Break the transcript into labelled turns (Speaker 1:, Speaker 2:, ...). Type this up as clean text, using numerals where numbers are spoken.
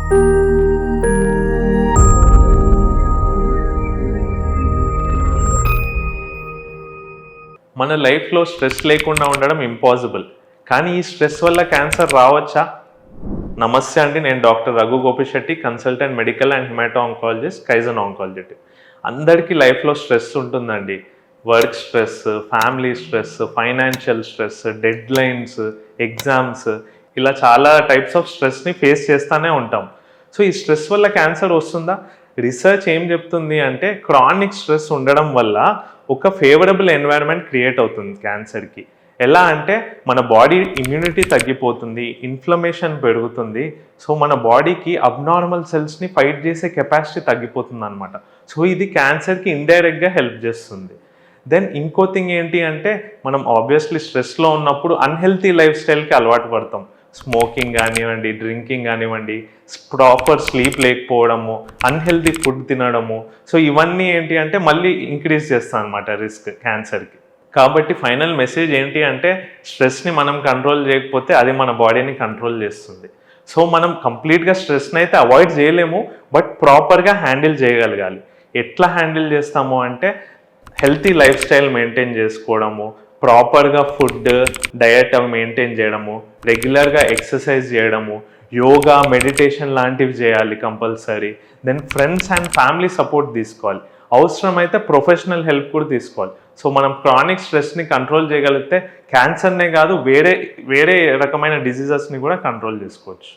Speaker 1: మన లైఫ్లో స్ట్రెస్ లేకుండా ఉండడం ఇంపాసిబుల్, కానీ ఈ స్ట్రెస్ వల్ల క్యాన్సర్ రావచ్చా? నమస్తే అండి, నేను doctor Raghu Gopishetti, consultant medical and hemato oncologist, Kaizen oncology. అందరికీ లైఫ్లో స్ట్రెస్ ఉంటుందండి. Work stress, family stress, financial stress, deadlines, exams, ఇలా చాలా టైప్స్ ఆఫ్ స్ట్రెస్ని ఫేస్ చేస్తూనే ఉంటాం. సో ఈ స్ట్రెస్ వల్ల క్యాన్సర్ వస్తుందా? రీసెర్చ్ ఏం చెప్తుంది అంటే క్రానిక్ స్ట్రెస్ ఉండడం వల్ల ఒక ఫేవరబుల్ ఎన్వైరన్మెంట్ క్రియేట్ అవుతుంది క్యాన్సర్కి. ఎలా అంటే మన బాడీ ఇమ్యూనిటీ తగ్గిపోతుంది, ఇన్ఫ్లమేషన్ పెరుగుతుంది. సో మన బాడీకి అబ్నార్మల్ సెల్స్ని ఫైట్ చేసే కెపాసిటీ తగ్గిపోతుంది అనమాట. సో ఇది క్యాన్సర్కి ఇండైరెక్ట్గా హెల్ప్ చేస్తుంది. దెన్ ఇంకో థింగ్ ఏంటి అంటే మనం ఆబ్వియస్లీ స్ట్రెస్లో ఉన్నప్పుడు అన్హెల్తీ లైఫ్ స్టైల్కి అలవాటు పడతాం. స్మోకింగ్ కానివ్వండి, డ్రింకింగ్ కానివ్వండి, ప్రాపర్ స్లీప్ లేకపోవడము, అన్హెల్తీ ఫుడ్ తినడము. సో ఇవన్నీ ఏంటి అంటే మళ్ళీ ఇంక్రీజ్ చేస్తాం అనమాట రిస్క్ క్యాన్సర్కి. కాబట్టి ఫైనల్ మెసేజ్ ఏంటి అంటే స్ట్రెస్ని మనం కంట్రోల్ చేయకపోతే అది మన బాడీని కంట్రోల్ చేస్తుంది. సో మనం కంప్లీట్గా స్ట్రెస్ని అయితే అవాయిడ్ చేయలేము, బట్ ప్రాపర్గా హ్యాండిల్ చేయగలగాలి. ఎట్లా హ్యాండిల్ చేస్తాము అంటే హెల్తీ లైఫ్ స్టైల్ మెయింటైన్ చేసుకోవడము, ప్రాపర్గా ఫుడ్ డయట్ అవి మెయింటైన్ చేయడము, రెగ్యులర్గా ఎక్సర్సైజ్ చేయడము, యోగా, మెడిటేషన్ లాంటివి చేయాలి compulsory. Then friends and family support తీసుకోవాలి. అవసరమైతే ప్రొఫెషనల్ హెల్ప్ కూడా తీసుకోవాలి. సో మనం క్రానిక్ స్ట్రెస్ని కంట్రోల్ చేయగలిగితే క్యాన్సర్నే కాదు వేరే రకమైన డిసీజెస్ని కూడా కంట్రోల్ చేసుకోవచ్చు.